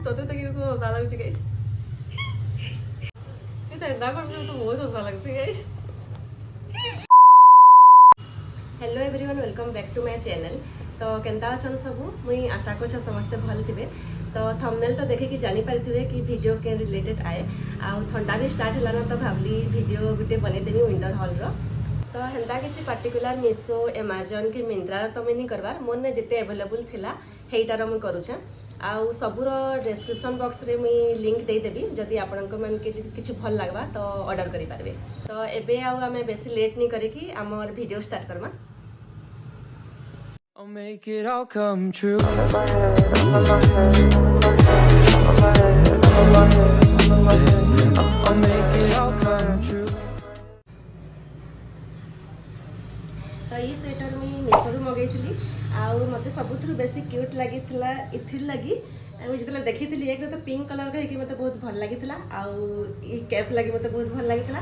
ତତେ ଦେଖିକି ତ ମଜା ଲାଗୁଛି ଗାଇସ୍। ଏଟା ଏନ୍ତା କରୁଛୁ ତ ବହୁତ ମଜା ଲାଗୁଛି guys. Hello everyone welcome back to my channel. तो केंता अछन सबू मुई आशा कर समस्ते भल थे। तो थंबनेल तो देखिए जानी पारिथिबे कि वीडियो के रिलेटेड आए आउ ठंडा भी स्टार्ट है तो भावली वीडियो गोटे बनईदेवी विंटर हॉल रो। तो हेन्ता किसी पार्टिकुलर मीशो एमेजन कि मिंत्रा तो मुझे नहीं करवार मोर ने जिते अवेलेबल थिला हेटार मुझे करुछे। आउ सबूर डिस्क्रिप्शन बॉक्स रे मुई लिंक देदेवी जदि आपन मन के किसी भल लगवा तो ऑर्डर करि पारबे। तो एबे आउ आमे बेसी लेट नहीं करिकी हमर वीडियो स्टार्ट करवा। I'll make it all come true. I'll make it all come true. तो ये स्वेटर मुझे मिशोरू मगैली आउ मत सबुठ बेसी क्यूट लगी लगी मुझे जो देखी एक तो पिंक कलर का मत बहुत भल लगी आउ कैप लगी मत बहुत भल लगी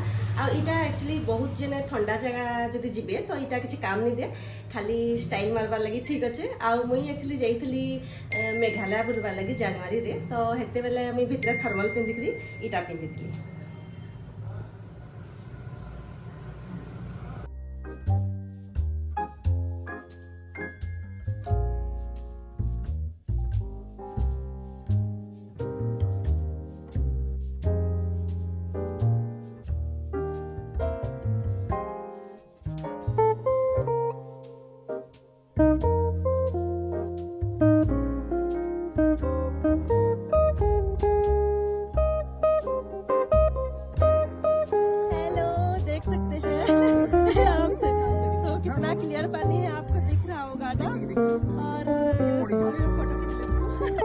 आईटा एक्चुअली बहुत जने ठंडा जगह जब जी तो यहाँ किसी काम नहीं दिए खाली स्टाइल मारबार लगी ठीक अच्छे। आउ मुई एक्चुअली जाइली मेघालय बुलवार लगी जनवरी रे तो हेते बेले मुई भितर थर्मल पिंधिकी इटा पिंधि। क्लियर पानी है आपको दिख रहा होगा ना। और फोटो खींच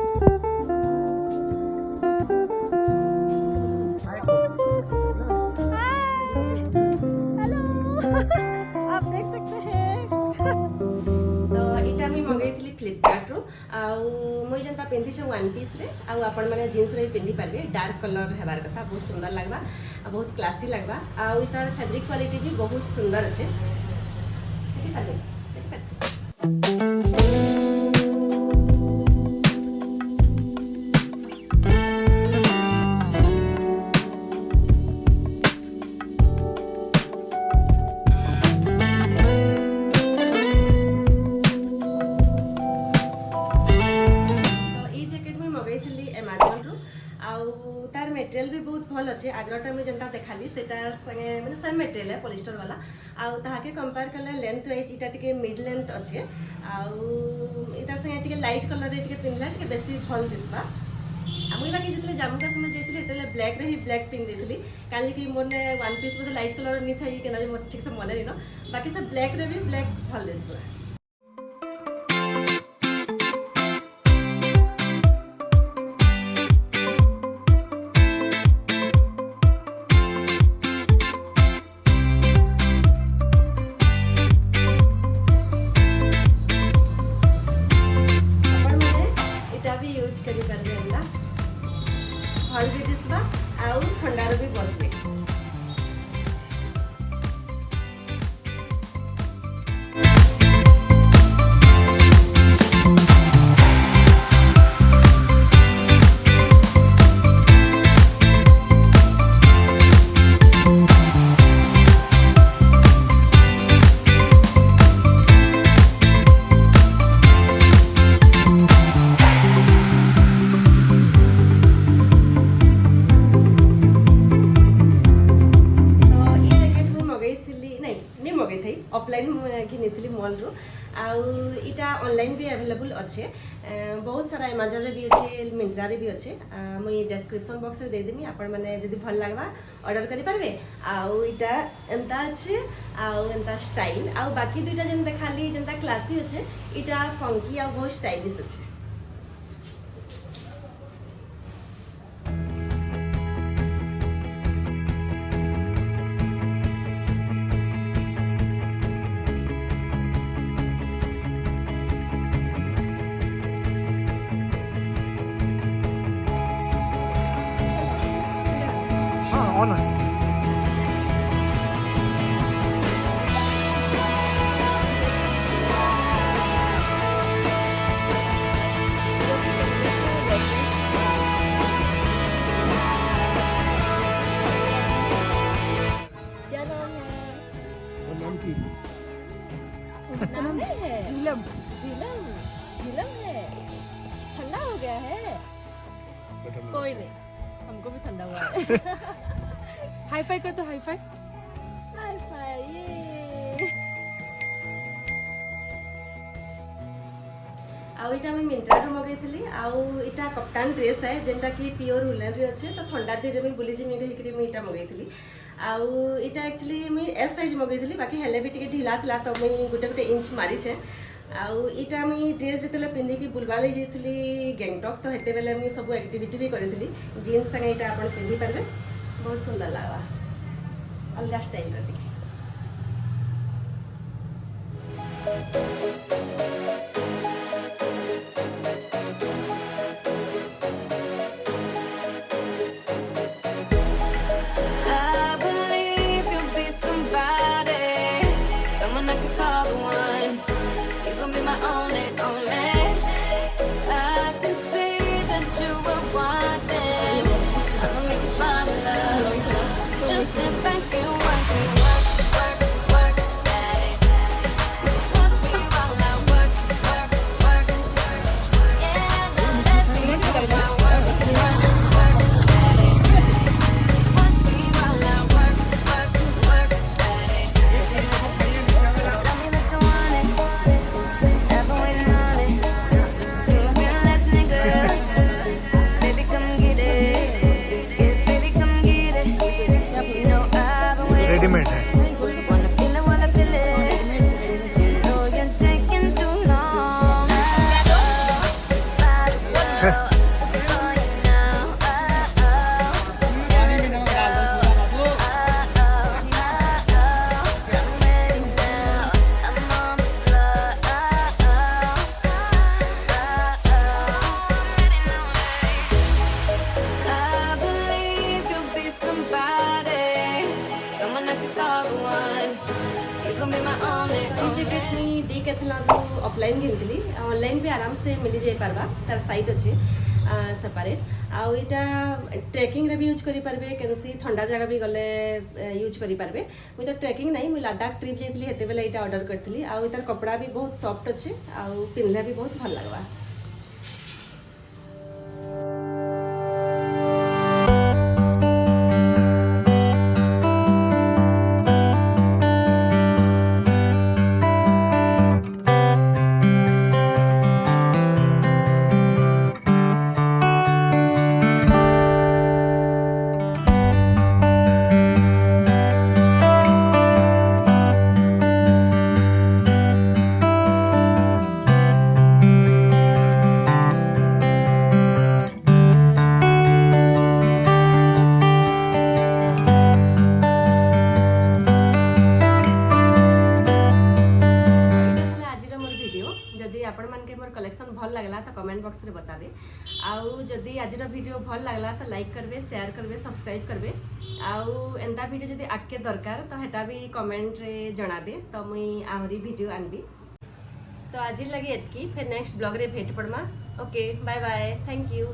हेलो आप देख सकते हैं। तो इटा मैं मंगई फ्लिपकार्ट रू आउ मुई जनता पिंधि वन पीस रे आउ आपण माने जीन्स रे पिंधि पारबे। डार्क कलर हेबार कथा बहुत सुंदर लगबा बहुत क्लासी लगबा आउ इतार फैब्रिक क्वालिटी भी बहुत सुंदर अच्छे। तार मटेरियल भी बहुत भल अच्छे आग्रटा मुझे जनता देखाली सेटार संगे माने सेम मटेरियल है पॉलिस्टर वाला आउ ताहाके कंपेयर करले लेंथ वाइज इटा टिके मिड लेंथ अच्छे आउ इतार संगे टिके लाइट कलर रे टिके पिनला टिके बेसी भल दिसबा। मुई बाकी जितले जम्मू कश्मीर जाइतिले तेले ब्लैक रे ही ब्लैक पिन देथिली काली कि मोने वन पीस में लाइट कलर नहीं थाई केना जे ठीक से मन नहीं बाकी सब ब्लैक रे भी ब्लैक भल दिसबा। भल भी दिसबा आउ ठंडार भी बचबे। ऑफलाइन घिनी मॉल रू आउ इटा ऑनलाइन भी अवेलेबल अच्छे बहुत सारा अमेजन रे भी अच्छे मिंत्रा रे भी अच्छे मुई डिस्क्रिप्शन बॉक्स रे दे देमी आपण माने जदी भल लागबा ऑर्डर करि पारबे। आउ इटा एंता अच्छे आउ एंता स्टाइल आउ बाकी दुइटा जन देखाली जंता क्लासी अच्छे इटा फंकी आउ बहुत स्टाइलिश अच्छे। honest. उसका नाम है झीलम। झीलम झीलम है। ठंडा हो गया है। कोई नहीं, हमको भी ठंडा हुआ है। हाई फाई कर तो हाई फाई। हाय फाय ये। आउ इटा मैं मिंत्रा रो मगैथिली। आउ इटा कप्तान ड्रेस है जेंटा कि प्योर उलन रे अछि। तो ठंडा दिन में बुली जिमी कहिकरी मैं इटा मगैथिली। आउ इटा एक्चुअली मैं एस साइज मगैथिली, बाकी हेले भी टिके ढिला थिला तो मैं गोटे गोटे इंच मारी छे। आउ इटा मैं ड्रेस जेतले पिंधि की बुलवा ले जेथिली गैंगटॉक, तो हेते बेले मैं सब एक्टिविटी भी करथिली। जीन्स संगे इटा आपण पिंधि परबे, बहुत सुंदर लागवा। अलग स्टाइल रे टिके। I believe you'll be somebody, someone I could call the one. You're gonna be my only, only. I can see that you were watching. I'ma make you fall in love. Just sit back and watch me work, work, work at it. Watch me while I work, work, work. Yeah, now let me do my work, work, work at it. Watch me while I work, work, work at it. Tell me that you want it. I've been waiting on it. You're a real ass nigga. Baby, come get it. Yeah, baby, come get it. You know I've been waiting. Readymade है। Wanna feel it, wanna feel it. You know you're taking too long. Body slow. Oh, you know. Ready now. I'm on the floor. I believe you'll be somebody, someone I could call the one. You're gonna be my only, E jacket only. मुई Decathlon रो offline घिनथिली। Online भी आराम से मिली जाई पारबा, तार site अछि separate. आउ इटा trekking रे भी यूज करि पारबे, केनसी ठंडा जगह भी गले यूज करि पारबे। मुई तो ट्रेकिंग नहीं, मुई लद्दाख ट्रिप जाइथिली, हेते बेले इटा ऑर्डर करथिली। आउ इतार कपड़ा भी बहुत सॉफ्ट अछि, आउ पिंधले भी बहुत भल लागबा। जदि आपण मानके मोर कलेक्शन भल लागला तो कमेंट बॉक्स रे बताबे। आउ जदि आजिर वीडियो भल लागला तो लाइक करबे, शेयर करबे, सब्सक्राइब करबे। आउ एंता वीडियो जदि आके दरकार तो हेटा भी कमेंट रे जणाबे, तो मुई आहरी वीडियो आनबी। तो आज लगे एतकी, फिर नेक्स्ट ब्लॉग रे भेट पड़मा। Okay, bye bye, thank you.